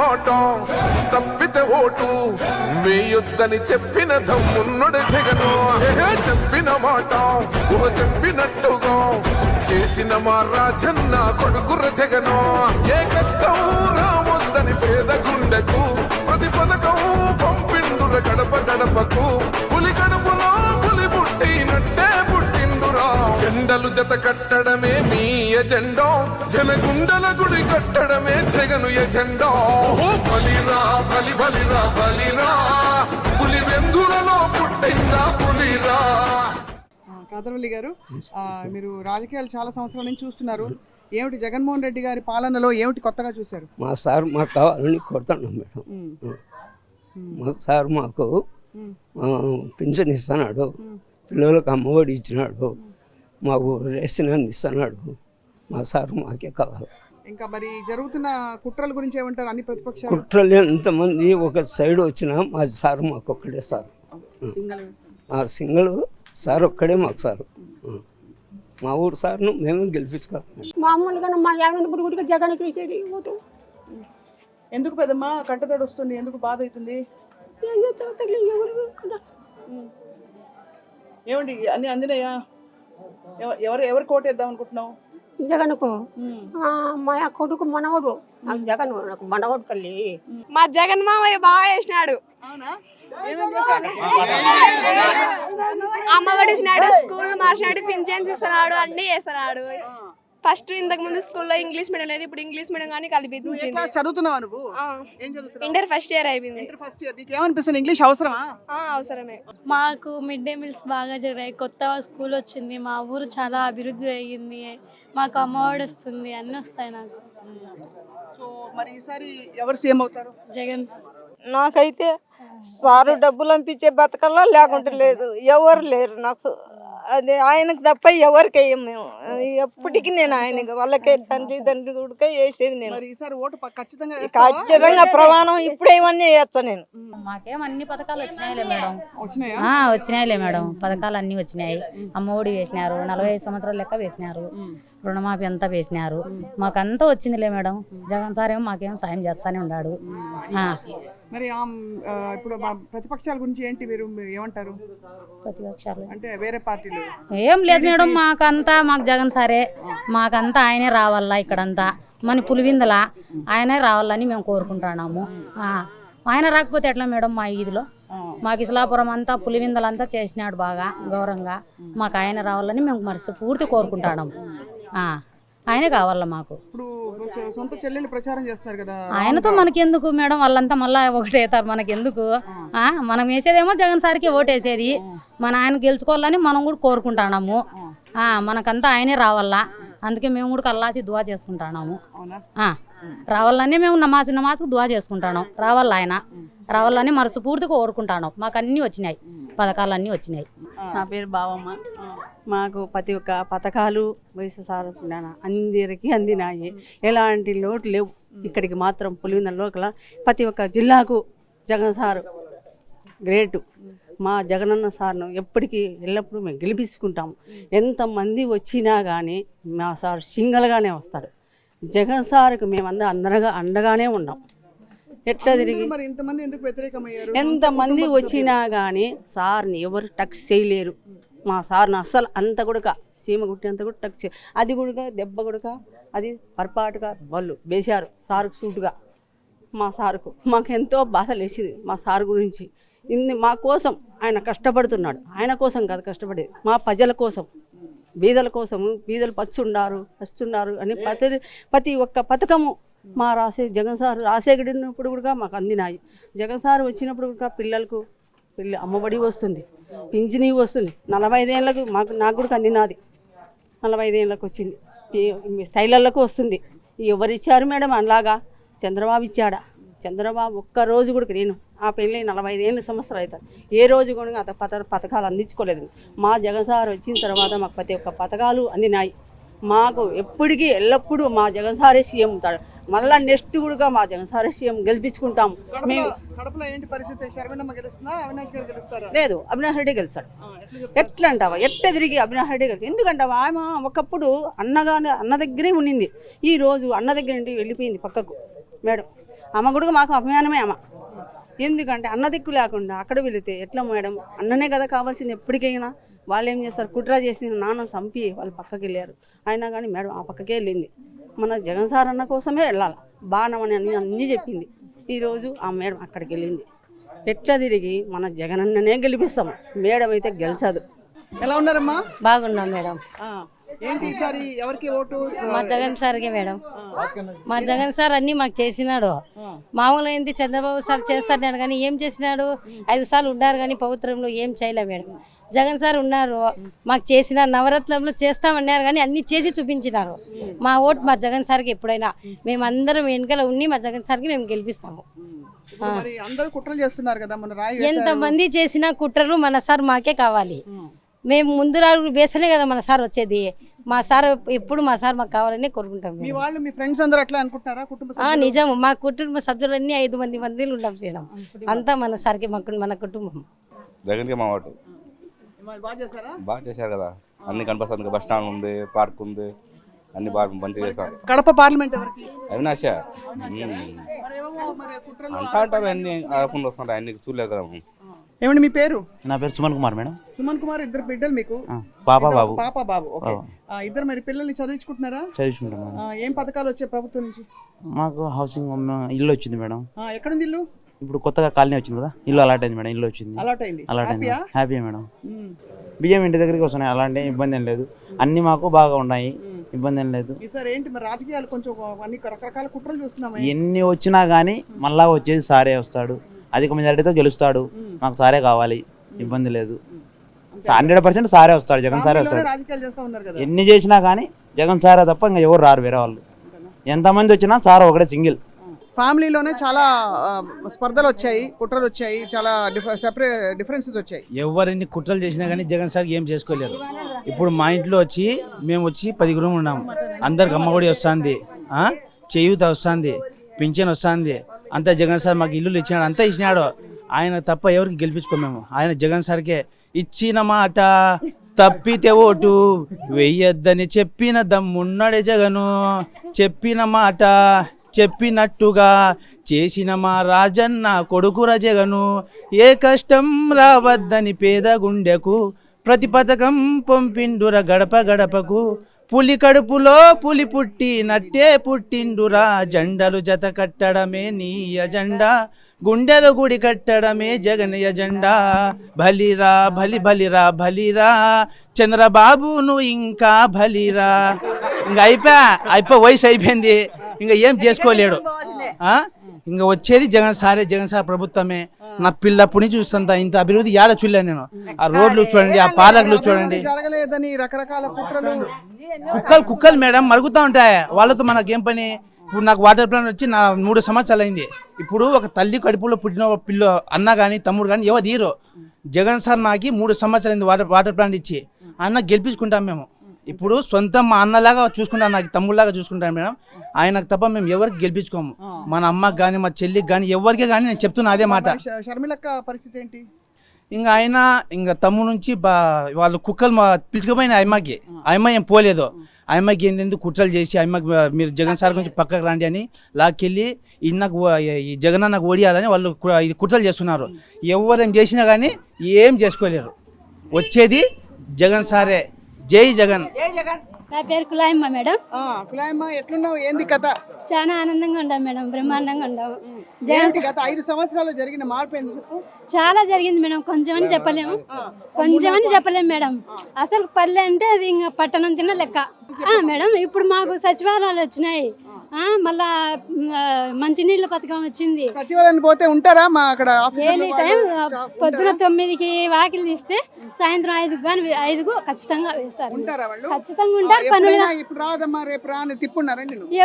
మాట తప్పితే ఓటు వేయొద్దని చెప్పిన దమ్మున్నడు జగను. చెప్పిన మాట చెప్పినట్టుగా చేసిన మా రాజన్న కొడుకుర జగను. ఏ కష్టం రావద్దని పేద గుండెకు ప్రతి పథకం పంపిండుర గడప గడపకు. పులి గడపలో పులి పుట్టినట్టే పుట్టిండురా. జెండలు జత కట్టడమే మీ ఎజెండా, జనగుండల గుడి కట్టడమే జగను ఎజెండా. బలిరా బలి బలిరా బలిరా, పులి వెందులలో పుట్టిందా పులిరా. కాదరవల్లి గారు, మీరు రాజకీయాలు చాలా సంవత్సరాల నుంచి చూస్తున్నారు. ఏమిటి జగన్మోహన్ రెడ్డి గారి పాలనలో ఏమిటి కొత్తగా చూశారు? మా సార్ మాకు కావాలని కోరుతున్నాం మేడం. మా సార్ మాకు పింఛన్ ఇస్తున్నాడు, పిల్లలకు అమ్మఒడి ఇచ్చినాడు, మాకు రేషన్ అందిస్తున్నాడు. మా సార్ మాకే కావాలి. ఇంకా మరి జరుగుతున్న కుట్రల గురించి ఏమంటారు? అన్ని ప్రతిపక్షాలు కుట్రలు ఎంతమంది ఒక సైడ్ వచ్చినా మా సార్ మాకు ఒక్కడే సార్. సింగిల్ సార్ ఒక్కడే మాకు సార్. మా ఊరు సార్ను మేము గెలిపించుకోవాలి. మామూలుగా మా జగన్ జగన్కి ఇచ్చేది ఓటు. ఎందుకు పెద్దమ్మా కంటతడి వస్తుంది? ఎందుకు బాధ అవుతుంది? ఏం చేస్తారో తెలియదు ఎవరు కదా. ఏమండి అన్ని అందినాయా? ఎవరు కోట వేద్దాం అనుకుంటున్నావు? జగన్కు మా కొడుకు మనవడు, నాకు జగన్ నాకు మనవడు తల్లి. మా జగన్ మామయ్య బాగా వేసినాడు, అమ్మఒడి ఇచ్చినాడు, స్కూల్ మార్చినాడు, పింఛన్స్ ఇస్తున్నాడు, అన్ని చేస్తున్నాడు. ఫస్ట్ ఇంతకు ముందు స్కూల్లో ఇంగ్లీష్ మీడియం లేదు, ఇప్పుడు ఇంగ్లీష్ మీడియం కానీ కలిపించింది. చదువుతున్నావా నువ్వు? ఇంటర్ ఫస్ట్ ఇయర్ అయిపోయింది. ఏమనిపిస్తుంది? ఇంగ్లీష్ అవసరమా? అవసరమే. మాకు మిడ్ డే మీల్స్ బాగా జరిగాయి, కొత్త స్కూల్ వచ్చింది, మా ఊరు చాలా అభివృద్ధి అయ్యింది, మాకు అమ్మఒడి వస్తుంది, అన్నీ వస్తాయి నాకు. సో మరి ఈసారి ఎవరు సీఎం అవుతారు? జగన్. నాకైతే సారు డబ్బులు పంపించే బతకల్లా లేకుంటే లేదు, ఎవరు లేరు నాకు. అదే ఆయనకు తప్ప ఎవరికి వేయం మేము. ఎప్పటికీ నేను ఆయనకి వాళ్ళకే తండ్రి కూడా వేసేది నేను. ఖచ్చితంగా ప్రమాణం ఇప్పుడే ఇవన్నీ వేయచ్చా నేను. మాకేం అన్ని పథకాలు వచ్చినాయిలే మేడం. వచ్చినాయిలే మేడం, పథకాలు అన్ని వచ్చినాయి. అమ్మఒడి వేసినారు, 45 సంవత్సరాల లెక్క వేసినారు, రుణమాఫీ అంతా వేసినారు, మాకంతా వచ్చిందిలే మేడం. జగన్ సార్ ఏమో మాకేం సాయం చేస్తానే ఉన్నాడు. మరి ఇప్పుడు ప్రతిపక్షాల గురించి ఏంటి మీరు ఏమంటారు? ప్రతిపక్షాలు అంటే వేరే పార్టీలు ఏం లేదు మేడం, మాకు జగన్ సారే, మాకంతా ఆయనే రావాలా. ఇక్కడంతా మన పులివిందల ఆయనే రావాలని మేము కోరుకుంటున్నాము. ఆయన రాకపోతే ఎట్లా మేడం? మా ఈదిలో మాకు ఇస్లాపురం అంతా పులివిందలంతా చేసినాడు బాగా గౌరవంగా. మాకు ఆయన రావాలని మేము మనసు పూర్తి కోరుకుంటున్నాము. ఆయనే కావాలా మాకు. సొంత చెల్లెలు ప్రచారం చేస్తున్నారు కదా, ఆయనతో మనకెందుకు మేడం? వాళ్ళంతా మళ్ళీ ఒకటేతారు, మనకెందుకు? మనం వేసేదేమో జగన్ సార్కి ఓటేసేది, మన ఆయన గెలుచుకోవాలని మనం కూడా కోరుకుంటున్నాము. మనకంతా ఆయనే రావాలా, అందుకే మేము కూడా కల్లాసి దువా చేసుకుంటున్నాము. రావాలని మేము నమాజ్కు దువా చేసుకుంటున్నాం. రావాలా ఆయన రావాలని మనసు పూర్తిగా కోరుకుంటున్నాం. మాకు అన్నీ వచ్చినాయి, పథకాలు అన్నీ వచ్చినాయి. నా పేరు బావమ్మ. మాకు ప్రతి ఒక్క పథకాలు వైఎస్ఆర్ అందరికీ అందినాయి, ఎలాంటి లోటు లేవు. ఇక్కడికి మాత్రం పులివెందుల లోకల ప్రతి ఒక్క జిల్లాకు జగన్ సారు గ్రేటు. మా జగనన్న సార్ను ఎప్పటికీ ఎల్లప్పుడూ మేము గెలిపించుకుంటాము. ఎంతమంది వచ్చినా కానీ మా సార్ సింగల్గానే వస్తాడు. జగన్ సార్కు మేమందరం అండగానే ఉన్నాం. ఎట్లా తిరిగి ఎంతమంది వచ్చినా కానీ సార్ని ఎవరు టచ్ చేయలేరు. మా సార్ని అస్సలు అంత కూడా సీమ గుట్టినంత కూడా టచ్ చేయ, అది కూడా దెబ్బ కూడా అది పొరపాటుగా వాళ్ళు వేశారు సార్కు సూటుగా. మా సార్కు మాకు ఎంతో బాధ లేచింది మా సార్ గురించి. మా కోసం ఆయన కష్టపడుతున్నాడు, ఆయన కోసం కాదు కష్టపడేది, మా ప్రజల కోసం, బీదల కోసము. బీదలు వస్తున్నారు అని ప్రతి ఒక్క పథకము మా జగన్ సార్ రాసేగడినప్పుడు కూడా మాకు అందినాయి. జగన్ సార్ వచ్చినప్పుడు కూడా పిల్లలకు అమ్మఒడి వస్తుంది, పింఛనీ వస్తుంది. 45 ఏళ్ళకు నాకు కూడా అందినది, 45 ఏళ్ళకు వచ్చింది. స్టైలర్లకు వస్తుంది. ఎవరు ఇచ్చారు మేడం? అలాగా చంద్రబాబు ఇచ్చాడా? చంద్రబాబు ఒక్కరోజు కూడా నేను ఆ పెళ్ళి 45 సంవత్సరాలు అవుతారు, ఏ రోజు కూడా పథకాలు అందించుకోలేదు. మా జగన్ సార్ వచ్చిన తర్వాత మాకు ప్రతి ఒక్క పథకాలు అందినాయి. మాకు ఎప్పటికీ ఎల్లప్పుడూ మా జగన్ సారే సీఎం ఉంటాడు. మళ్ళీ నెక్స్ట్ కూడా మా జగన్ సారే సీఎం గెలిపించుకుంటాము. మేము లేదు, అవినాష్ రెడ్డి గెలుస్తాడు. ఎట్లా అంటావా? ఎట్లా తిరిగి అవినాష్ రెడ్డి గెలుస్తాడు. ఎందుకంటావా? ఆమె ఒకప్పుడు అన్న దగ్గరే ఉండింది, ఈ రోజు అన్న దగ్గర నుండి వెళ్ళిపోయింది పక్కకు మేడం. అమ్మ కూడా మాకు అభిమానమే అమ్మ. ఎందుకంటే అన్న దిక్కు లేకుండా అక్కడ వెళితే ఎట్లా మేడం, అన్ననే కదా కావాల్సింది ఎప్పటికైనా. వాళ్ళు ఏం చేస్తారు, కుట్ర చేసి నాన్న చంపి వాళ్ళు పక్కకి వెళ్ళారు. అయినా కానీ మేడం ఆ పక్కకే వెళ్ళింది. మన జగన్ సార్ అన్న కోసమే వెళ్ళాలి, బాణం అని అన్నీ చెప్పింది. ఈరోజు ఆ మేడం అక్కడికి వెళ్ళింది. ఎట్లా తిరిగి మన జగన్ అన్ననే గెలిపిస్తాము, మేడం అయితే గెలిచదు. ఎలా ఉన్నారమ్మా? బాగున్నాం మేడం. ఏంటి ఈసారి ఎవరికి ఓటు? మా జగన్ సార్కే మేడం. మా జగన్ సార్ అన్ని మాకు చేసినాడు. మామూలు ఏంటి చంద్రబాబు సార్ చేస్తాడు కానీ ఏం చేసినాడు? 5 సార్లు ఉన్నారు కానీ ప్రభుత్వంలో ఏం చేయలే మేడం. జగన్ సార్ ఉన్నారు, మాకు చేసిన నవరత్నంలో చేస్తామన్నారు కానీ అన్ని చేసి చూపించినారు. మా ఓటు మా జగన్ సార్కి ఎప్పుడైనా మేమందరం వెనుకల ఉండి మా జగన్ సార్కి మేము గెలిపిస్తాము. అందరూ కుట్రలు చేస్తున్నారు కదా, మన రాయి ఎంతమంది చేసిన కుట్రలు మన సార్ మాకే కావాలి. మేము ముందు రాడు వేస్తేనే కదా మన సార్ వచ్చేది. మా సార్ ఎప్పుడు మా సార్ మాకు కావాలని కోరుకుంటాం. మీ వాళ్ళు మీ ఫ్రెండ్స్ అందరూ అట్లా అనుకుంటున్నారా? కుటుంబ నిజం, మా కుటుంబ సభ్యులన్నీ 5 మంది ఉన్నాం చేయడం అంతా మన సార్కి మన కుటుంబం. జగన్కి మా ఓటు. బాగా చేశారు కదా, అన్ని కనిపిస్తుంది. బస్ స్టాండ్ ఉంది, పార్క్ ఉంది, అన్ని బాగా మంచిగా చేస్తారు. కడప పార్లమెంట్ ఎవరికి? అవినాశ అంటారు, అన్ని ఆడకుండా వస్తుంటాయి, అన్ని చూడలేదు కదా. ఏమండి మీ పేరు? నా పేరు సుమన్ కుమార్ మేడం. సుమన్ కుమార్. 2 బిడ్డలు మీకు? పాప బాబు. పాప బాబు. ఓకే. ఇద్దరు మరి పిల్లల్ని చదివించుకుంటున్నారా? చదివించుకుంటాం. ఏం పథకాలు వచ్చాయి ప్రభుత్వం నుంచి? మాకు హౌసింగ్ ఇల్లు వచ్చింది మేడం. ఎక్కడుంది ఇల్లు? ఇప్పుడు కొత్తగా కాలనీ వచ్చింది కదా, ఇల్లు అలాట్ అయింది మేడం. ఇల్లు వచ్చింది, అలాట్ అయింది. Happy madam. బియ్యం ఇంటి దగ్గరికి వస్తున్నాయి, అలాంటి ఇబ్బంది ఏం లేదు. అన్ని మాకు బాగా ఉన్నాయి, ఇబ్బంది ఏం లేదు. ఏంటి మరి రాజకీయాలు కొంచెం అన్ని రకరకాల కుట్రలు చూస్తున్నాం. ఎన్ని వచ్చినా కానీ మళ్ళా వచ్చేది సారే వస్తాడు, అధిక మెజారిటీతో గెలుస్తాడు. మాకు సారే కావాలి, ఇబ్బంది లేదు. 100% సారే వస్తాడు, జగన్ సారే వస్తాడు. ఎన్ని చేసినా కానీ జగన్ సారే తప్ప ఇంకా ఎవరు రారు వేరే వాళ్ళు. ఎంతమంది వచ్చినా సార్ ఒకటే సింగిల్. ఫ్యామిలీలోనే చాలా స్పర్ధలు వచ్చాయి, కుట్రలు వచ్చాయి, చాలా డిఫరెన్సెస్ వచ్చాయి. ఎవరిని కుట్రలు చేసినా కానీ జగన్ సార్ ఏం చేసుకోలేరు. ఇప్పుడు మా ఇంట్లో మేము వచ్చి 10 రూమ్ ఉన్నాము. అందరికి అమ్మఒడి వస్తుంది, చేయూత వస్తుంది, పింఛన్ వస్తుంది. అంతా జగన్ సార్ మాకు ఇల్లులు ఇచ్చినాడు, అంతా ఇచ్చినాడు. ఆయన తప్ప ఎవరికి గెలిపించుకోమేము. ఆయన జగన్ సార్కే ఇచ్చిన మాట తప్పితే ఓటు వెయ్యొద్దని చెప్పిన దమ్మున్నడే జగను. చెప్పిన మాట చెప్పినట్టుగా చేసిన మా రాజన్న కొడుకుర జగను. ఏ కష్టం రావద్దని పేద గుండెకు ప్రతి పథకం పంపిండుర గడప గడపకు. పులి కడుపులో పులి పుట్టినట్టే పుట్టిండురా. జెండలు జత కట్టడమే నీ ఎజెండా, గుండెల గుడి కట్టడమే జగన్ ఎజెండా. భలిరా బలిరా బలిరా చంద్రబాబును ఇంకా బలిరా. ఇంకా అయిపోయి వయసు అయిపోయింది, ఇంకా ఏం చేసుకోలేడు. ఇంకా వచ్చేది జగన్ సారే, జగన్ సార్ ప్రభుత్వమే. నా పిల్లప్పటి నుంచి చూస్తుంటా, ఇంత అభివృద్ధి ఏడ చూడలేను నేను. ఆ రోడ్లు చూడండి, ఆ పార్కులు చూడండి. రకరకాల కుక్కలు మేడం మరుగుతూ ఉంటాయి, వాళ్ళతో మనకేం పని? ఇప్పుడు నాకు వాటర్ ప్లాంట్ వచ్చి 3 సంవత్సరాలు అయింది. ఇప్పుడు ఒక తల్లి కడుపులో పుట్టిన పిల్ల అన్న కానీ తమ్ముడు కానీ ఎవరు తీరు. జగన్ సార్ నాకు 3 సంవత్సరాలు అయింది వాటర్ ప్లాంట్ ఇచ్చి. అన్న గెలిపించుకుంటాం మేము. ఇప్పుడు సొంతం మా అన్నలాగా చూసుకుంటాను, నాకు తమ్ముళ్ళలాగా చూసుకుంటాను మేడం. ఆయనకు తప్ప మేము ఎవరికి గెలిపించుకోము. మన అమ్మకి కానీ మా చెల్లికి కానీ ఎవరికి కానీ నేను చెప్తున్నా అదే మాట. షర్మిలక్క పరిస్థితి ఏంటి? ఇంకా ఆయన ఇంకా తమ్ముడు నుంచి వాళ్ళు కుక్కలు పిలుచుకుపోయిన అమ్మాయికి, అమ్మాయి ఏం పోలేదు. అమ్మాయికి ఏంటందుకు కుట్రలు చేసి అమ్మాయికి మీరు జగన్ సార్ గురించి పక్కకు రండి అని లాక్కెళ్ళి ఇన్నకు ఈ జగన్ అన్నకు ఓడియాలని వాళ్ళు ఇది కుట్రలు చేస్తున్నారు. ఎవరేం చేసినా కానీ ఏం చేసుకోలేరు. వచ్చేది జగన్ సారే. జై జగన్. నా పేరు కులాయమ్మ మేడం. కులాయమ్మ, ఎట్లున్నావు? ఏంది కథ? చాలా ఆనందంగా ఉండాం మేడం, బ్రహ్మాండంగా ఉండాం. గత 5 సంవత్సరాలు జరిగిన మార్పు ఏంది? చాలా జరిగింది మేడం, కొంచెం అని చెప్పలేము, మేడం. అసలు పల్లె అంటే అది ఇంకా పట్టణం తిన్న లెక్క మేడం. ఇప్పుడు మాకు సచివాలయాలు వచ్చినాయి, మళ్ళా మంచినీళ్ళ పథకం వచ్చింది. సచివాలయానికి పోతే ఉంటారా? మా అక్కడ ఎనీ టైం పొద్దున 9కి వాకిలు తీస్తే సాయంత్రం 5కు కానీ 5కు ఖచ్చితంగా వేస్తారు. ఖచ్చితంగా ఉంటారు. పనులు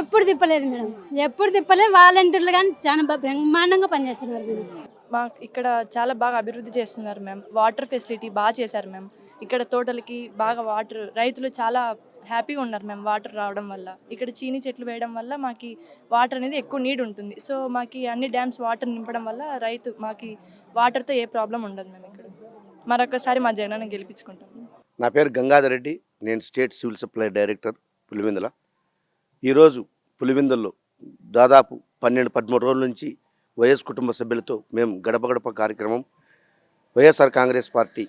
ఎప్పుడు తిప్పలేదు మేడం, ఎప్పుడు తిప్పలేదు. వాలంటీర్లు కానీ చాలా బ్రహ్మాండంగా పనిచేస్తున్నారు మేడం. మాకు ఇక్కడ చాలా బాగా అభివృద్ధి చేస్తున్నారు మ్యామ్. వాటర్ ఫెసిలిటీ బాగా చేశారు మ్యామ్. ఇక్కడ తోటలకి బాగా వాటర్, రైతులు చాలా హ్యాపీగా ఉన్నారు మ్యామ్ వాటర్ రావడం వల్ల. ఇక్కడ చీని చెట్లు వేయడం వల్ల మాకు వాటర్ అనేది ఎక్కువ నీడ్ ఉంటుంది. సో మాకు అన్ని డ్యామ్స్ వాటర్ నింపడం వల్ల మాకు వాటర్తో ఏ ప్రాబ్లం ఉండదు మేము. ఇక్కడ మరొకసారి మా జగనన్న గెలిపించుకుంటాం. నా పేరు గంగాధర్ రెడ్డి, నేను state civil supply director Pulivendula. ఈరోజు పులివెందుల్లో దాదాపు 12-13 రోజుల నుంచి వైఎస్ కుటుంబ సభ్యులతో మేము గడప గడప కార్యక్రమం, వైఎస్ఆర్ కాంగ్రెస్ పార్టీ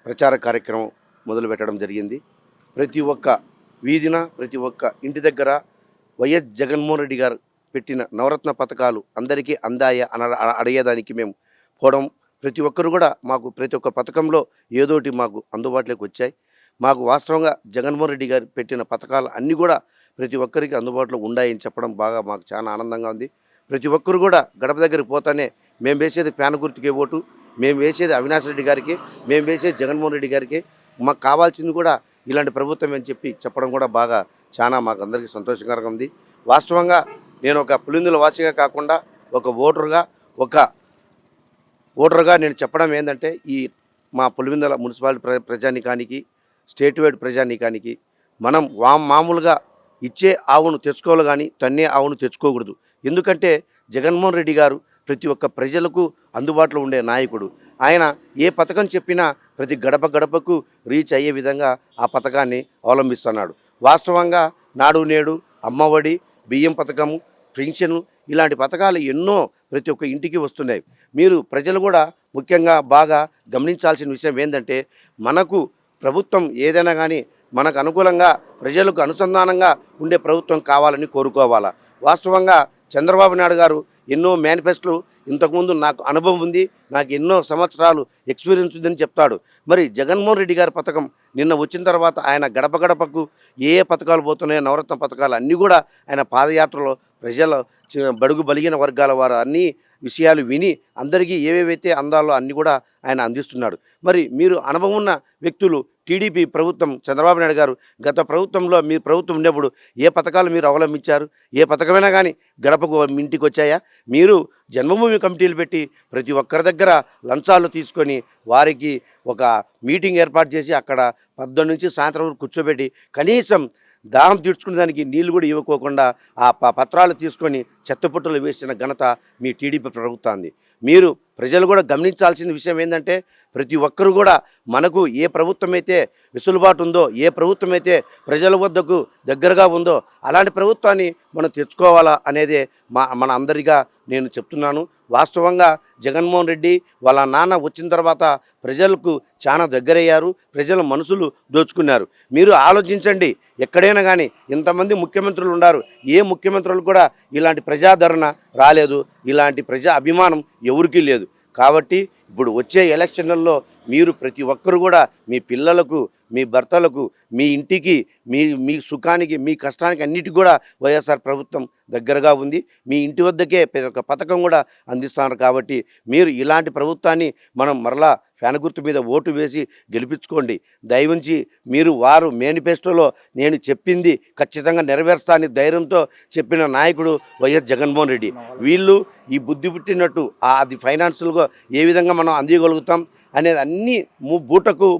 ప్రచార కార్యక్రమం మొదలుపెట్టడం జరిగింది. ప్రతి ఒక్క వీధిన, ప్రతి ఒక్క ఇంటి దగ్గర వైఎస్ జగన్మోహన్ రెడ్డి గారు పెట్టిన నవరత్న పథకాలు అందరికీ అందాయా అడిగేదానికి మేము పోవడం, ప్రతి ఒక్కరు కూడా మాకు ప్రతి ఒక్క పథకంలో ఏదోటి మాకు అందుబాటులోకి వచ్చాయి. మాకు వాస్తవంగా జగన్మోహన్ రెడ్డి గారు పెట్టిన పథకాలు అన్నీ కూడా ప్రతి ఒక్కరికి అందుబాటులో ఉన్నాయని చెప్పడం బాగా మాకు చాలా ఆనందంగా ఉంది. ప్రతి ఒక్కరు కూడా గడప దగ్గరికి పోతానే మేము వేసేది ఫ్యాన్ గుర్తుకే ఓటు, మేము వేసేది అవినాష్ రెడ్డి గారికి, మేము వేసేది జగన్మోహన్ రెడ్డి గారికి, మాకు కావాల్సింది కూడా ఇలాంటి ప్రభుత్వం అని చెప్పడం కూడా బాగా చాలా మాకు అందరికీ సంతోషకరంగా ఉంది. వాస్తవంగా నేను ఒక పులిందుల వాసిగా కాకుండా ఒక ఓటరుగా నేను చెప్పడం ఏంటంటే, ఈ మా పులివెందుల మున్సిపాలిటీ ప్రజానీకానికి, స్టేట్ వైడ్ ప్రజానీకానికి మనం మామూలుగా ఇచ్చే ఆవును తెచ్చుకోవాలి కానీ తన్నే ఆవును తెచ్చుకోకూడదు. ఎందుకంటే జగన్మోహన్ రెడ్డి గారు ప్రతి ఒక్క ప్రజలకు అందుబాటులో ఉండే నాయకుడు. ఆయన ఏ పథకం చెప్పినా ప్రతి గడప గడపకు రీచ్ అయ్యే విధంగా ఆ పథకాన్ని అవలంబిస్తున్నాడు. వాస్తవంగా నాడు నేడు, అమ్మఒడి, బియ్యం పథకము, పెన్షను ఇలాంటి పథకాలు ఎన్నో ప్రతి ఒక్క ఇంటికి వస్తున్నాయి. మీరు ప్రజలు కూడా ముఖ్యంగా బాగా గమనించాల్సిన విషయం ఏంటంటే, మనకు ప్రభుత్వం ఏదైనా కానీ మనకు అనుకూలంగా ప్రజలకు అనుసంధానంగా ఉండే ప్రభుత్వం కావాలని కోరుకోవాలా. వాస్తవంగా చంద్రబాబు నాయుడు గారు ఎన్నో మేనిఫెస్టోలు, ఇంతకుముందు నాకు అనుభవం ఉంది, నాకు ఎన్నో సంవత్సరాలు ఎక్స్పీరియన్స్ ఉందని చెప్తాడు. మరి జగన్మోహన్ రెడ్డి గారి పథకం నిన్న వచ్చిన తర్వాత ఆయన గడప గడపకు ఏ పథకాలు పోతున్నాయో, నవరత్న పథకాలు అన్నీ కూడా ఆయన పాదయాత్రలో ప్రజల బడుగు బలిగిన వర్గాల వారు అన్ని విషయాలు విని అందరికీ ఏవేవైతే అందాలో అన్నీ కూడా ఆయన అందిస్తున్నాడు. మరి మీరు అనుభవం ఉన్న వ్యక్తులు, టీడీపీ ప్రభుత్వం, చంద్రబాబు నాయుడు గారు గత ప్రభుత్వంలో మీ ప్రభుత్వం ఉన్నప్పుడు ఏ పథకాలు మీరు అవలంబించారు? ఏ పథకమైనా కానీ గడపకు ఇంటికి వచ్చాయా? మీరు జన్మభూమి కమిటీలు పెట్టి ప్రతి ఒక్కరి దగ్గర లంచాలు తీసుకొని వారికి ఒక మీటింగ్ ఏర్పాటు చేసి అక్కడ 12 నుంచి సాయంత్రం వరకు కూర్చోబెట్టి కనీసం దాహం తీర్చుకునే దానికి నీళ్లు కూడా ఇవ్వకోకుండా ఆ పత్రాలు తీసుకొని చెత్తపుట్టలు వేసిన ఘనత మీ టీడీపీ ప్రభుత్వాన్ని. మీరు ప్రజలు కూడా గమనించాల్సిన విషయం ఏంటంటే, ప్రతి ఒక్కరు కూడా మనకు ఏ ప్రభుత్వం అయితే వెసులుబాటు ఉందో, ఏ ప్రభుత్వం అయితే ప్రజల వద్దకు దగ్గరగా ఉందో అలాంటి ప్రభుత్వాన్ని మనం తెచ్చుకోవాలా అనేదే మన అందరిగా నేను చెప్తున్నాను. వాస్తవంగా జగన్మోహన్ రెడ్డి వాళ్ళ నాన్న వచ్చిన తర్వాత ప్రజలకు చాలా దగ్గరయ్యారు, ప్రజల మనసులు దోచుకున్నారు. మీరు ఆలోచించండి, ఎక్కడైనా కానీ ఇంతమంది ముఖ్యమంత్రులు ఉన్నారు, ఏ ముఖ్యమంత్రులు కూడా ఇలాంటి ప్రజాదరణ రాలేదు, ఇలాంటి ప్రజా అభిమానం ఎవరికీ లేదు. కాబట్టి ఇప్పుడు వచ్చే ఎలక్షన్లలో మీరు ప్రతి ఒక్కరు కూడా మీ పిల్లలకు, మీ భర్తలకు, మీ ఇంటికి, మీ సుఖానికి, మీ కష్టానికి అన్నిటికీ కూడా వైఎస్ఆర్ ప్రభుత్వం దగ్గరగా ఉంది. మీ ఇంటి వద్దకే ఒక పథకం కూడా అందిస్తున్నారు. కాబట్టి మీరు ఇలాంటి ప్రభుత్వాన్ని మనం మరలా ఫ్యాన్ గుర్తు మీద ఓటు వేసి గెలిపించుకోండి. దయవుంచి మీరు వారు మేనిఫెస్టోలో నేను చెప్పింది ఖచ్చితంగా నెరవేర్స్తానని ధైర్యంతో చెప్పిన నాయకుడు వైఎస్ జగన్మోహన్ రెడ్డి. వీళ్ళు ఈ బుద్ధి పుట్టినట్టు అది ఫైనాన్షియల్గా ఏ విధంగా మనం అందియగలుగుతాం అనేది అన్నీ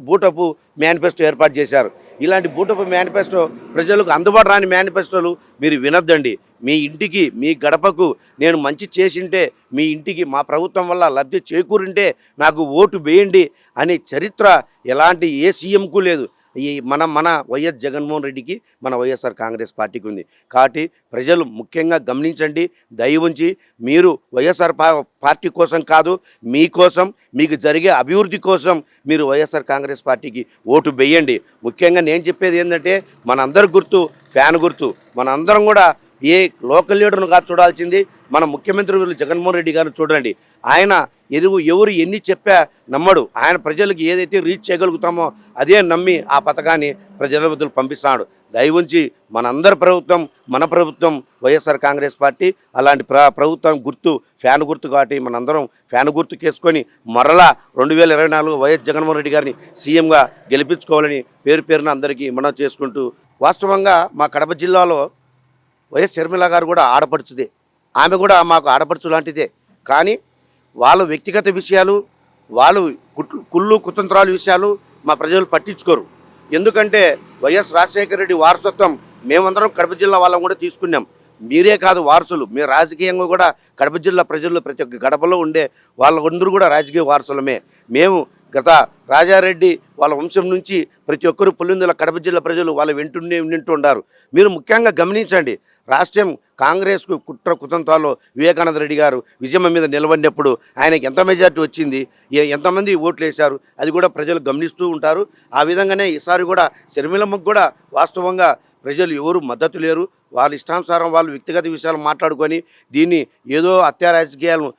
బూటపు మేనిఫెస్టో ఏర్పాటు చేశారు. ఇలాంటి బూటపు మేనిఫెస్టో, ప్రజలకు అందుబాటు రాని మేనిఫెస్టోలు మీరు వినొద్దండి. మీ ఇంటికి, మీ గడపకు నేను మంచి చేసింటే, మీ ఇంటికి మా ప్రభుత్వం వల్ల లబ్ధి చేకూరింటే నాకు ఓటు వేయండి అనే చరిత్ర ఎలాంటి ఏ సీఎంకు లేదు. ఈ మన వైఎస్ జగన్మోహన్ రెడ్డికి, మన వైఎస్ఆర్ కాంగ్రెస్ పార్టీకి ఉంది. కాబట్టి ప్రజలు ముఖ్యంగా గమనించండి, దయవుంచి మీరు వైఎస్ఆర్ పార్టీ కోసం కాదు, మీకోసం, మీకు జరిగే అభివృద్ధి కోసం మీరు వైఎస్ఆర్ కాంగ్రెస్ పార్టీకి ఓటు వేయండి. ముఖ్యంగా నేను చెప్పేది ఏంటంటే, మనందరి గుర్తు ఫ్యాన్ గుర్తు. మనందరం కూడా ఏ లోకల్ లీడర్ను కాదు చూడాల్సింది, మన ముఖ్యమంత్రి జగన్మోహన్ రెడ్డి గారిని చూడండి. ఆయన ఎవరు ఎన్ని చెప్పా నమ్మడు. ఆయన ప్రజలకు ఏదైతే రీచ్ చేయగలుగుతామో అదే నమ్మి ఆ పథకాన్ని ప్రజల వద్దకు పంపిస్తాడు. దయవుంచి మనందరి ప్రభుత్వం, మన ప్రభుత్వం వైఎస్ఆర్ కాంగ్రెస్ పార్టీ. అలాంటి ప్రభుత్వం గుర్తు ఫ్యాన్ గుర్తు. కాబట్టి మనందరం ఫ్యాన్ గుర్తు కేసుకొని మరలా 2024 వైఎస్ జగన్మోహన్ రెడ్డి గారిని సీఎంగా గెలిపించుకోవాలని పేరున అందరికీ మనం చేసుకుంటూ, వాస్తవంగా మా కడప జిల్లాలో వైఎస్ షర్మిల గారు కూడా ఆడపడుచుదే. ఆమె కూడా మాకు ఆడపడుచు లాంటిదే. కానీ వాళ్ళ వ్యక్తిగత విషయాలు, వాళ్ళు కుళ్ళు కుతంత్రాల విషయాలు మా ప్రజలు పట్టించుకోరు. ఎందుకంటే వైఎస్ రాజశేఖర రెడ్డి వారసత్వం మేమందరం కడప జిల్లా వాళ్ళం కూడా తీసుకున్నాం. మీరే కాదు వారసులు, మీరు రాజకీయంగా కూడా కడప జిల్లా ప్రజల్లో ప్రతి ఒక్క గడపలో ఉండే వాళ్ళందరూ కూడా రాజకీయ వారసులమే. మేము గత రాజారెడ్డి వాళ్ళ వంశం నుంచి ప్రతి ఒక్కరు పులివెందుల కడప జిల్లా ప్రజలు వాళ్ళ వింటూ ఉన్నారు. మీరు ముఖ్యంగా గమనించండి, రాష్ట్రం కాంగ్రెస్కు కుట్ర కుతంత్రాల్లో వివేకానంద రెడ్డి గారు విజయమ్మ మీద నిలబడినప్పుడు ఆయనకి ఎంత మెజార్టీ వచ్చింది, ఎంతమంది ఓట్లు వేశారు, అది కూడా ప్రజలు గమనిస్తూ ఉంటారు. ఆ విధంగానే ఈసారి కూడా షర్మిలమ్మకు కూడా వాస్తవంగా ప్రజలు ఎవరు మద్దతు లేరు. వాళ్ళ ఇష్టానుసారం వాళ్ళు వ్యక్తిగత విషయాలు మాట్లాడుకొని దీన్ని ఏదో హత్యా రాజకీయాలను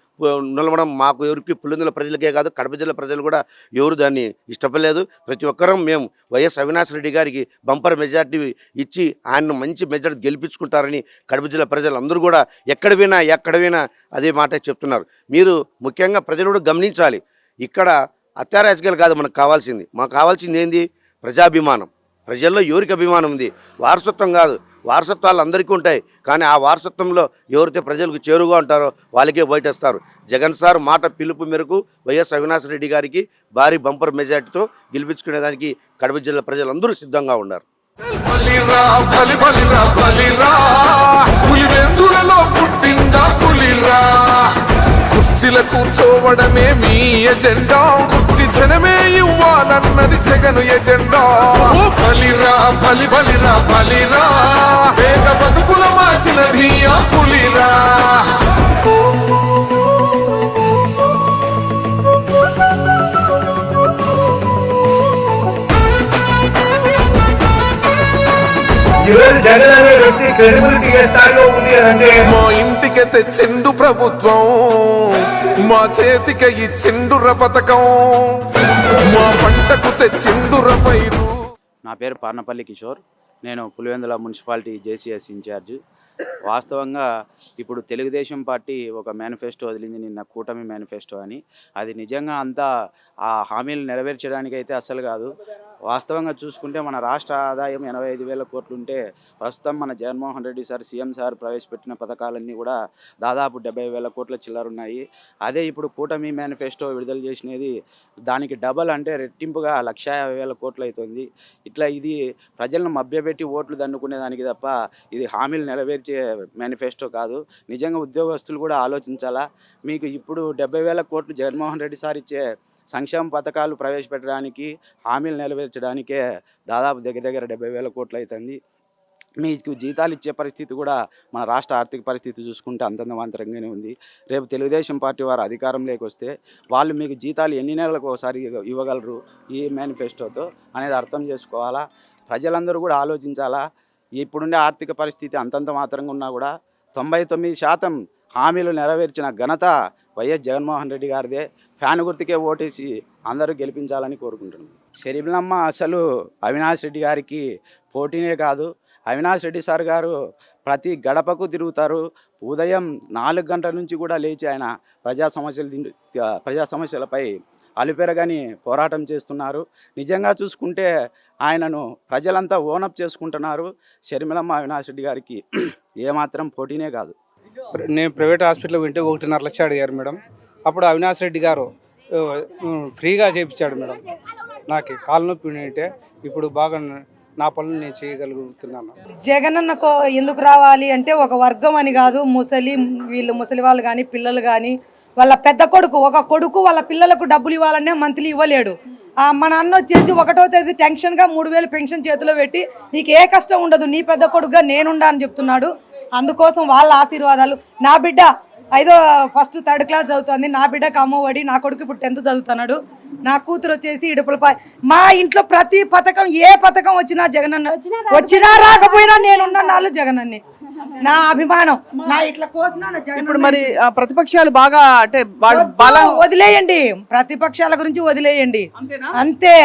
నిలవడం మాకు ఎవరికి పులివెందుల ప్రజలకే కాదు కడప జిల్లా ప్రజలు కూడా ఎవరు దాన్ని ఇష్టపడలేదు. ప్రతి ఒక్కరం మేము వైఎస్ అవినాష్ రెడ్డి గారికి బంపర్ మెజార్టీ ఇచ్చి ఆయన్ను మంచి మెజార్టీ గెలిపించుకుంటారని కడప జిల్లా ప్రజలు అందరూ కూడా ఎక్కడ వినా అదే మాట చెప్తున్నారు. మీరు ముఖ్యంగా ప్రజలు కూడా గమనించాలి, ఇక్కడ హత్యా రాజకీయాలు కాదు మనకు కావాల్సింది. మాకు కావాల్సింది ఏంది? ప్రజాభిమానం. ప్రజల్లో ఎవరికి అభిమానం ఉంది? వారసత్వం కాదు. వారసత్వాలు అందరికీ ఉంటాయి, కానీ ఆ వారసత్వంలో ఎవరైతే ప్రజలకు చేరుగా ఉంటారో వాళ్ళకే బయటేస్తారు. జగన్ సార్ మాట పిలుపు మేరకు వైఎస్ అవినాష్ రెడ్డి గారికి భారీ బంపర్ మెజార్టీతో గెలిపించుకునేదానికి కడప జిల్లా ప్రజలందరూ సిద్ధంగా ఉన్నారు. కుర్చీల కూర్చోవడమే మీ ఎజెండా, కుర్చీ జనమే ఇవ్వాలన్నది జగన్ ఎజెండా. బలిరా బలిరా బలిరా, పేద బతుకుల మార్చినది ఆ పులిరా. మా ఇంటికి తెచ్చిండు ప్రభుత్వం, మా చేతికి ఇచ్చిండుర పథకం, మా పంటకు తెచ్చిండుర పైరు. నా పేరు పార్నపల్లి కిషోర్. నేను పులివెందుల మున్సిపాలిటీ జేసీఎస్ ఇన్ఛార్జ్. వాస్తవంగా ఇప్పుడు తెలుగుదేశం పార్టీ ఒక మేనిఫెస్టో వదిలింది నిన్న, కూటమి మేనిఫెస్టో అని. అది నిజంగా అంతా ఆ హామీలు నెరవేర్చడానికైతే అస్సలు కాదు. వాస్తవంగా చూసుకుంటే మన రాష్ట్ర ఆదాయం 85,000 కోట్లు ఉంటే ప్రస్తుతం మన Jaganmohan Reddy sir CM sir ప్రవేశపెట్టిన పథకాలన్నీ కూడా దాదాపు 70,000 కోట్ల చిల్లర ఉన్నాయి. అదే ఇప్పుడు కూటమి మేనిఫెస్టో విడుదల చేసినది దానికి డబల్, అంటే రెట్టింపుగా 150,000 కోట్లు అవుతుంది. ఇట్లా ఇది ప్రజలను మభ్యపెట్టి ఓట్లు దండుకునే దానికి తప్ప ఇది హామీలు నెరవేర్చే మేనిఫెస్టో కాదు. నిజంగా ఉద్యోగస్తులు కూడా ఆలోచించాలా. మీకు ఇప్పుడు 70,000 కోట్లు జగన్మోహన్ రెడ్డి సార్ ఇచ్చే సంక్షేమ పథకాలు ప్రవేశపెట్టడానికి, హామీలు నెరవేర్చడానికే దాదాపు దగ్గర 70,000 కోట్లు అవుతుంది. మీకు జీతాలు ఇచ్చే పరిస్థితి కూడా మన రాష్ట్ర ఆర్థిక పరిస్థితి చూసుకుంటే అంతంతమాంతరంగానే ఉంది. రేపు తెలుగుదేశం పార్టీ వారు అధికారంలోకి వస్తే వాళ్ళు మీకు జీతాలు ఎన్ని నెలలకు ఒకసారి ఇవ్వగలరు ఈ మేనిఫెస్టోతో అనేది అర్థం చేసుకోవాలా. ప్రజలందరూ కూడా ఆలోచించాలా. ఇప్పుడుండే ఆర్థిక పరిస్థితి అంతంత మాత్రంగా ఉన్నా కూడా 99% హామీలు నెరవేర్చిన ఘనత వైఎస్ జగన్మోహన్ రెడ్డి గారిదే. ఫ్యాన్ గుర్తుకే ఓటేసి అందరూ గెలిపించాలని కోరుకుంటున్నాను. షర్మిలమ్మ అసలు అవినాష్ రెడ్డి గారికి పోటీనే కాదు. అవినాష్ రెడ్డి సార్ గారు ప్రతి గడపకు తిరుగుతారు. ఉదయం 4 గంటల నుంచి కూడా లేచి ఆయన ప్రజా సమస్యలపై అలుపెరగని పోరాటం చేస్తున్నారు. నిజంగా చూసుకుంటే ఆయనను ప్రజలంతా ఓనప్ చేసుకుంటున్నారు. షర్మిలమ్మ అవినాష్ రెడ్డి గారికి ఏమాత్రం పోటీనే కాదు. నేను ప్రైవేట్ హాస్పిటల్ వింటే 1.5 లక్షలు అడిగారు మేడం. అప్పుడు అవినాష్ రెడ్డి గారు ఫ్రీగా చేయించాడు మేడం. నాకు కాలు నొప్పి ఉంటే ఇప్పుడు బాగా నా పనులు నేను చేయగలుగుతున్నాను. జగనన్నకు ఎందుకు రావాలి అంటే ఒక వర్గం అని కాదు, ముసలి వాళ్ళు కానీ పిల్లలు కానీ వాళ్ళ పెద్ద కొడుకు ఒక కొడుకు వాళ్ళ పిల్లలకు డబ్బులు ఇవ్వాలనే మంత్లీ ఇవ్వలేడు. మన అన్న వచ్చేసి 1వ తేదీ టెన్షన్గా 3,000 పెన్షన్ చేతిలో పెట్టి నీకు ఏ కష్టం ఉండదు, నీ పెద్ద కొడుకుగా నేనుండా అని చెప్తున్నాడు. అందుకోసం వాళ్ళ ఆశీర్వాదాలు. నా బిడ్డ ఫస్ట్ 3rd క్లాస్ చదువుతుంది. నా బిడ్డకు అమ్మఒడి, నా కొడుకు ఇప్పుడు 10th చదువుతున్నాడు. నా కూతురు వచ్చేసి ఇడుపులపై. మా ఇంట్లో ప్రతి పథకం, ఏ పథకం వచ్చినా జగనన్న, వచ్చినా రాకపోయినా నేనున్నాను జగనన్నే. నా అభిమానం. నా ఇట్లా కోసిన ఇప్పుడు మరి ప్రతిపక్షాలు బాగా అంటే వదిలేయండి, ప్రతిపక్షాల గురించి వదిలేయండి అంతే.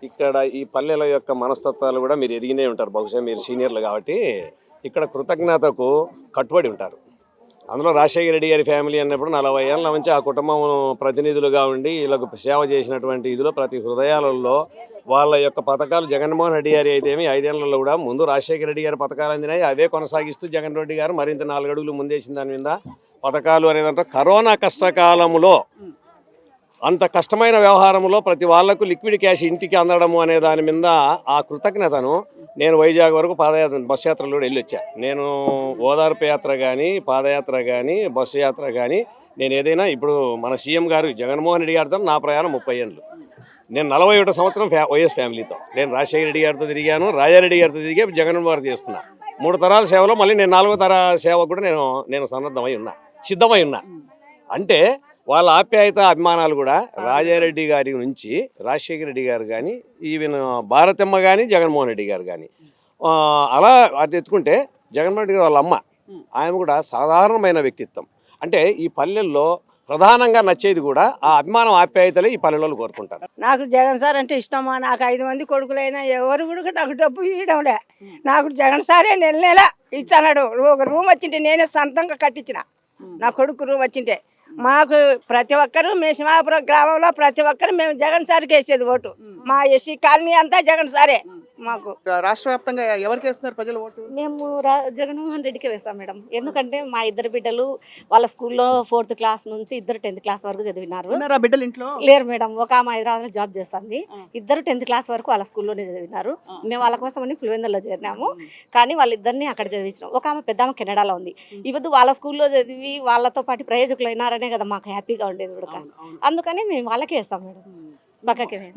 ఇక్కడ ఈ పల్లెల యొక్క మనస్తత్వాలు కూడా మీరు ఎదిగినే ఉంటారు. బహుశా మీరు సీనియర్లు కాబట్టి ఇక్కడ కృతజ్ఞతకు కట్టుబడి ఉంటారు. అందులో రాజశేఖర రెడ్డి గారి ఫ్యామిలీ అన్నప్పుడు 40 ఏళ్ళ నుంచి ఆ కుటుంబం ప్రతినిధులుగా ఉండి వీళ్ళకు సేవ చేసినటువంటి ఇదిలో ప్రతి హృదయాలలో వాళ్ళ యొక్క పథకాలు జగన్మోహన్ రెడ్డి గారి అయితే 5 ఏళ్లలో కూడా ముందు రాజశేఖర రెడ్డి గారి పథకాలు అందినాయి. అవే కొనసాగిస్తూ జగన్ రెడ్డి గారు మరింత 4 అడుగులు ముందేసిన దాని మీద పథకాలు అనేదంటే కరోనా కష్టకాలంలో అంత కష్టమైన వ్యవహారంలో ప్రతి వాళ్లకు లిక్విడ్ క్యాష్ ఇంటికి అందడము అనే దాని మీద ఆ కృతజ్ఞతను నేను వైజాగ్ వరకు బస్సు యాత్రలో కూడా వెళ్ళి వచ్చా. నేను ఓదార్పు యాత్ర కానీ, పాదయాత్ర కానీ, బస్సు యాత్ర కానీ నేను ఏదైనా ఇప్పుడు మన సీఎం గారు జగన్మోహన్ రెడ్డి గారితో నా ప్రయాణం 30 ఏళ్ళు. నేను 41 సంవత్సరం వైఎస్ ఫ్యామిలీతో నేను రాజశేఖర రెడ్డి గారితో తిరిగాను, రాజారెడ్డి గారితో తిరిగి జగన్మోహన్ గారు చేస్తున్నా. 3 తరాల సేవలో మళ్ళీ నేను 4వ తర సేవ కూడా నేను సిద్ధమై ఉన్నా. అంటే వాళ్ళ ఆప్యాయత అభిమానాలు కూడా రాజారెడ్డి గారి నుంచి రాజశేఖర రెడ్డి గారు కానీ, ఈవెన్ భారతమ్మ కానీ, జగన్మోహన్ రెడ్డి గారు కానీ, అలా అది ఎత్తుకుంటే జగన్మోహన్ రెడ్డి గారు వాళ్ళ అమ్మ, ఆమె కూడా సాధారణమైన వ్యక్తిత్వం. అంటే ఈ పల్లెల్లో ప్రధానంగా నచ్చేది కూడా ఆ అభిమానం ఆప్యాయతలే ఈ పల్లెల్లో కోరుకుంటారు. నాకు జగన్ సార్ అంటే ఇష్టమా. నాకు 5 మంది కొడుకులైనా ఎవరు కూడా నాకు డబ్బు ఇవ్వడంలే. నాకు జగన్ సారే నెల ఇచ్చన్నాడు. ఒక రూమ్ వచ్చింటే నేనే సొంతంగా కట్టించిన. నా కొడుకు రూమ్ వచ్చింటే మాకు ప్రతి ఒక్కరు మేషమాపురం గ్రామంలో ప్రతి ఒక్కరు మేము జగన్ సార్కి వేసేది ఓటు. మా ఎస్సీ కాలనీ అంతా జగన్ సారే. మాకు రాష్ట్ర వ్యాప్తంగా ఎవరికి వేస్తున్నారు ప్రజలు ఓటు? మేము జగన్మోహన్ రెడ్డికి వేస్తాం మేడం. ఎందుకంటే మా ఇద్దరు బిడ్డలు వాళ్ళ స్కూల్లో 4th క్లాస్ నుంచి ఇద్దరు 10th క్లాస్ వరకు చదివినారు. బిడ్డలు ఇంట్లో లేరు మేడం. ఒక ఆమె హైదరాబాద్లో జాబ్ చేస్తుంది. ఇద్దరు 10th క్లాస్ వరకు వాళ్ళ స్కూల్లోనే చదివినారు. మేము వాళ్ళ కోసమని పులివెందుల్లో చేరినాము. కానీ వాళ్ళిద్దరిని అక్కడ చదివించినాం. ఒక ఆమె పెద్ద ఆమె కెనడాలో ఉంది. ఇవద్దు వాళ్ళ స్కూల్లో చదివి వాళ్ళతో పాటు ప్రయోజకులు అయినారనే కదా మాకు హ్యాపీగా ఉండేది కూడా. అందుకని మేము వాళ్ళకే వేస్తాం మేడం.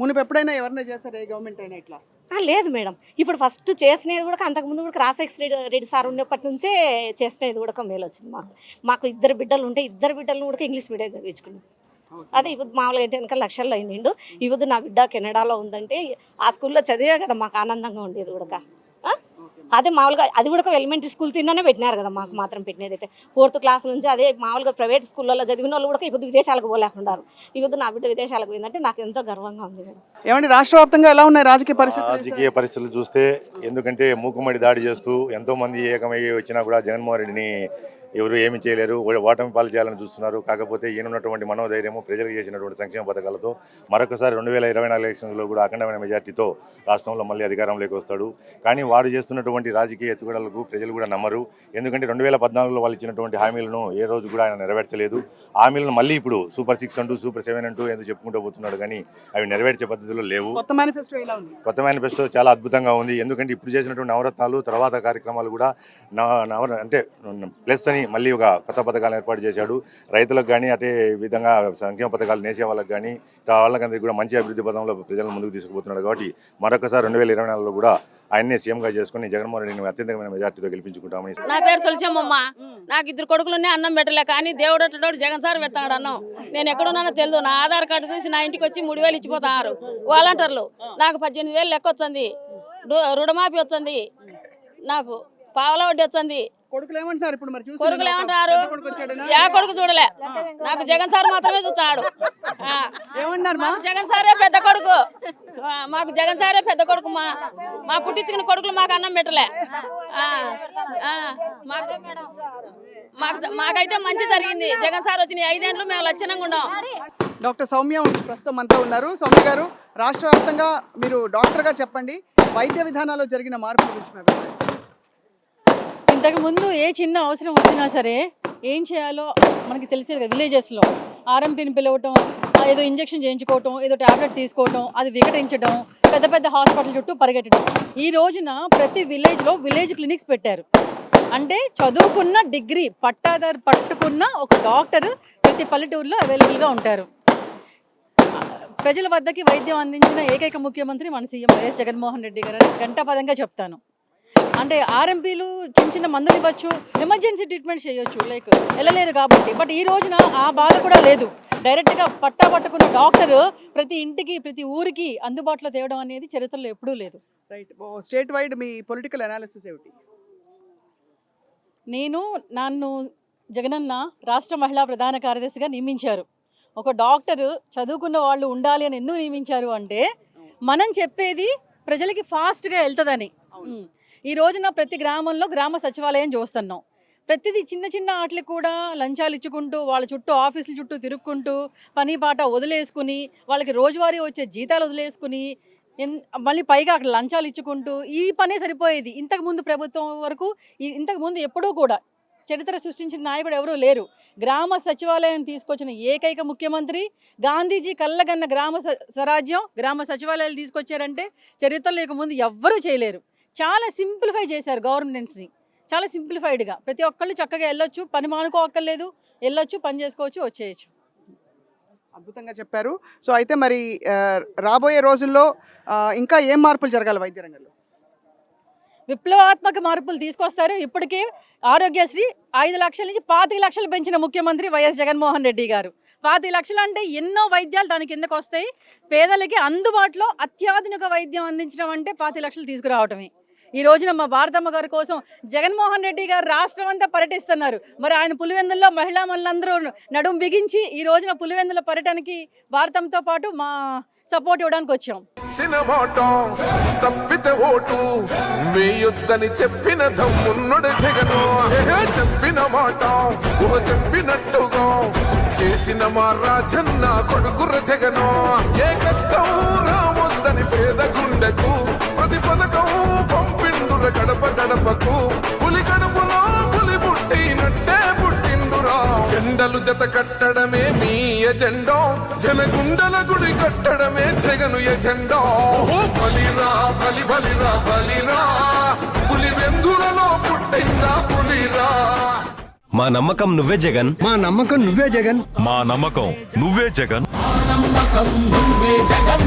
మునుపు ఎప్పుడైనా ఎవరైనా చేస్తారా గవర్నమెంట్ అయినా ఇట్లా? లేదు మేడం. ఇప్పుడు ఫస్ట్ చేసినది కూడా అంతకుముందు కూడా రాజశేఖర రెడ్డి సార్ ఉన్నప్పటి నుంచే చేసినది కూడా మేలు వచ్చింది మాకు 2 బిడ్డలు ఉంటే 2 బిడ్డలను కూడా ఇంగ్లీష్ మీడియం చదివించుకున్నాం. అదే ఇప్పుడు మామూలుగా ఏంటి వెనక లక్షల్లో అయినిండు. ఇప్పుడు నా బిడ్డ కెనడాలో ఉందంటే ఆ స్కూల్లో చదివే కదా మాకు ఆనందంగా ఉండేది కూడా. అదే మామూలుగా అది కూడా ఎలిమెంటరీ స్కూల్ తిన్నానే పెట్టినారు కదా. మాకు మాత్రం పెట్టినది అయితే 4th క్లాస్ నుంచి అదే మామూలుగా ప్రైవేట్ స్కూళ్ళలో చదివిన వాళ్ళు కూడా ఇప్పుడు విదేశాలకు పోలేకున్నారు. ఇప్పుడు నా బిడ్డ విదేశాలకు పోయిందంటే నాకు ఎంతో గర్వంగా ఉంది మేడం. ఏమండి రాష్ట్ర వ్యాప్తంగా ఎలా ఉన్నాయి రాజకీయ పరిస్థితులు చూస్తే? ఎందుకంటే మూకుమ్మడి దాడి చేస్తూ ఎంతో మంది ఏకమయ్యి వచ్చినా కూడా జగన్మోహన్ రెడ్డిని ఎవరు ఏమి చేయలేరు, ఓటమి పాలు చేయాలని చూస్తున్నారు. కాకపోతే ఈయనున్నటువంటి మనోధైర్యము, ప్రజలకు చేసినటువంటి సంక్షేమ పథకాలతో మరొకసారి 2024 ఎలక్షన్స్లో కూడా అఖండమైన మెజార్టీతో రాష్ట్రంలో మళ్ళీ అధికారంలోకి వస్తాడు. కానీ వాడు చేస్తున్నటువంటి రాజకీయ ఎత్తుగడలకు ప్రజలు కూడా నమ్మరు. ఎందుకంటే 2014లో వాళ్ళు ఇచ్చినటువంటి హామీలను ఏ రోజు కూడా ఆయన నెరవేర్చలేదు. హామీలను మళ్ళీ ఇప్పుడు సూపర్ 6 అంటూ సూపర్ 7 అంటూ ఎందుకు చెప్పుకుంటూ పోతున్నాడు, కానీ అవి నెరవేర్చే పద్ధతిలో లేవు. కొత్త మేనిఫెస్టో చాలా అద్భుతంగా ఉంది. ఎందుకంటే ఇప్పుడు చేసినటువంటి నవరత్నాలు తర్వాత కార్యక్రమాలు కూడా అంటే ప్లస్ అని మళ్ళీ ఒక కొత్త పథకాలను ఏర్పాటు చేశాడు. రైతులకు కానీ అదే విధంగా సంక్షేమ పథకాలు నేసే వాళ్ళకి కానీ వాళ్ళకందరికీ కూడా మంచి అభివృద్ధి పథంలో ప్రజలను ముందుకు తీసుకుపోతున్నాడు. కాబట్టి మరొకసారి 2024లో కూడా ఆయన్నే సీఎంగా చేసుకుని జగన్మోహన్ రెడ్డిని అత్యంతమైన మెజార్టీతో గెలిపించుకుంటామని. నా పేరు తులసమ్మమ్మ. నాకు 2 కొడుకులునే అన్నం పెట్టలే, కానీ దేవుడు అట్టడు జగన్ సార్ పెడతాడు అన్నం. నేను ఎక్కడున్నానో తెలియదు. నా ఆధార్ కార్డు చూసి నా ఇంటికి వచ్చి 3,000 ఇచ్చిపోతున్నారు వాలంటీర్లు. నాకు 18,000 లెక్క వచ్చింది, రుణమాఫీ వచ్చింది, నాకు పావలా వడ్డీ వచ్చింది. కొడుకులు ఏమంటారు ఇప్పుడు? మరి కొడుకులు ఏమంటారు? యా కొడుకు చూడలే, నాకు జగన్ సార్ మాత్రమే చూస్తాడు. జగన్ సారే పెద్ద కొడుకు, మాకు జగన్ సారే పెద్ద కొడుకు. మా పుట్టించుకున్న కొడుకులు మాకు అన్నం పెట్టలే. మాకైతే మంచి జరిగింది. జగన్ సార్ వచ్చిన 5 ఏళ్ళు మేము లక్షణంగా ఉన్నాం. డాక్టర్ సౌమ్య ప్రస్తుతం అంతా ఉన్నారు. సౌమ్య గారు, రాష్ట్ర వ్యాప్తంగా మీరు డాక్టర్గా చెప్పండి, వైద్య విధానాల్లో జరిగిన మార్పుల గురించి. ఇంతకు ముందు ఏ చిన్న అవసరం వచ్చినా సరే ఏం చేయాలో మనకి తెలిసేది కదా. విలేజెస్లో ఆర్ఎంపీని పిలవటం, ఏదో ఇంజెక్షన్ చేయించుకోవటం, ఏదో ట్యాబ్లెట్ తీసుకోవటం, అది వికటించడం, పెద్ద పెద్ద హాస్పిటల్ చుట్టూ పరిగెట్టడం. ఈ రోజున ప్రతి విలేజ్లో విలేజ్ క్లినిక్స్ పెట్టారు. అంటే చదువుకున్న డిగ్రీ పట్టాదారు పట్టుకున్న ఒక డాక్టర్ ప్రతి పల్లెటూరులో అవైలబుల్గా ఉంటారు. ప్రజల వద్దకి వైద్యం అందించిన ఏకైక ముఖ్యమంత్రి మన సీఎం వైఎస్ జగన్మోహన్ రెడ్డి గారు అని గంటాపదంగా చెప్తాను. అంటే ఆర్ఎంపీలు చిన్న మందులు ఇవ్వచ్చు, ఎమర్జెన్సీ ట్రీట్మెంట్ చేయొచ్చు, లైక్ వెళ్ళలేరు కాబట్టి. బట్ ఈ రోజున ఆ బాధ కూడా లేదు. డైరెక్ట్గా పట్టుకున్న డాక్టర్ ప్రతి ఇంటికి ప్రతి ఊరికి అందుబాటులో తేవడం అనేది చరిత్రలో ఎప్పుడూ లేదు. రైట్. స్టేట్ వైడ్ మీ పొలిటికల్ అనాలిసిస్ ఏమిటి? నన్ను జగనన్న రాష్ట్ర మహిళా ప్రధాన కార్యదర్శిగా నియమించారు. ఒక డాక్టర్ చదువుకున్న వాళ్ళు ఉండాలి అని ఎందుకు నియమించారు అంటే మనం చెప్పేది ప్రజలకి ఫాస్ట్గా వెళ్తుందని. ఈ రోజున ప్రతి గ్రామంలో గ్రామ సచివాలయం చూస్తున్నాం. ప్రతిదీ చిన్న చిన్న వాటికి కూడా లంచాలు ఇచ్చుకుంటూ వాళ్ళ చుట్టూ ఆఫీసుల చుట్టూ తిరుక్కుంటూ పని పాట వదిలేసుకుని వాళ్ళకి రోజువారీ వచ్చే జీతాలు వదిలేసుకుని మళ్ళీ పైగా అక్కడ లంచాలు ఇచ్చుకుంటూ ఈ పనే సరిపోయేది. ఇంతకుముందు ప్రభుత్వం వరకు ఇంతకుముందు ఎప్పుడూ కూడా చరిత్ర సృష్టించిన నాయకుడు ఎవరూ లేరు. గ్రామ సచివాలయం తీసుకొచ్చిన ఏకైక ముఖ్యమంత్రి, గాంధీజీ కళ్ళగన్న గ్రామ స్వరాజ్యం, గ్రామ సచివాలయాలు తీసుకొచ్చారంటే చరిత్రలో ఇక ముందు ఎవ్వరూ చేయలేరు. చాలా సింప్లిఫై చేశారు గవర్నెన్స్ని, చాలా సింప్లిఫైడ్గా. ప్రతి ఒక్కళ్ళు చక్కగా వెళ్ళొచ్చు, పని మానుకోక్కర్లేదు, వెళ్ళొచ్చు, పని చేసుకోవచ్చు, వచ్చేయచ్చు. అద్భుతంగా చెప్పారు. సో అయితే మరి రాబోయే రోజుల్లో ఇంకా ఏం మార్పులు జరగాలి వైద్య రంగంలో? విప్లవాత్మక మార్పులు తీసుకొస్తారు. ఇప్పటికే ఆరోగ్యశ్రీ 5 లక్షల నుంచి 25 లక్షలు పెంచిన ముఖ్యమంత్రి వైఎస్ జగన్మోహన్ రెడ్డి గారు. 25 లక్షలు అంటే ఎన్నో వైద్యాలు దాని కిందకు వస్తాయి. పేదలకి అందుబాటులో అత్యాధునిక వైద్యం అందించడం అంటే 25 లక్షలు తీసుకురావటమే. ఈ రోజున మా భారతమ్మ గారి కోసం జగన్మోహన్ రెడ్డి గారు రాష్ట్రం అంతా పర్యటిస్తున్నారు. మరి ఆయన పులివెందుల్లో మహిళా మనులందరూ నడుం బిగించి ఈ రోజున పులివెందుల పర్యటనకి భారతంతో పాటు మా సపోర్ట్ ఇవ్వడానికి వచ్చాం. తప్పితే ఓటు వేయొద్దని చెప్పిన దమ్మున్నడు జగను. చెప్పిన మాట చెప్పినట్టుగా చేసిన మా రాజన్న కొడుకుర జగను. ఏ కష్టం రావద్దని పేద గుండెకు ప్రతి పథకం పంపిండుర గడప గడపకు. పులి గడపలో పులి పుట్టినట్టే పుట్టిండురా. జెండలు జత కట్టడమే మీ ఎజెండా, జనగుండల గుడి కట్టడమే జగను ఎజెండా. బలిరా బలి బలిరా బలిరా, పులి వెందులలో పుట్టిందా పులిరా. మా నమ్మకం నువ్వే జగన్, మా నమ్మకం నువ్వే జగన్, మా నమ్మకం నువ్వే జగన్. నమ్మకం నువ్వే జగన్.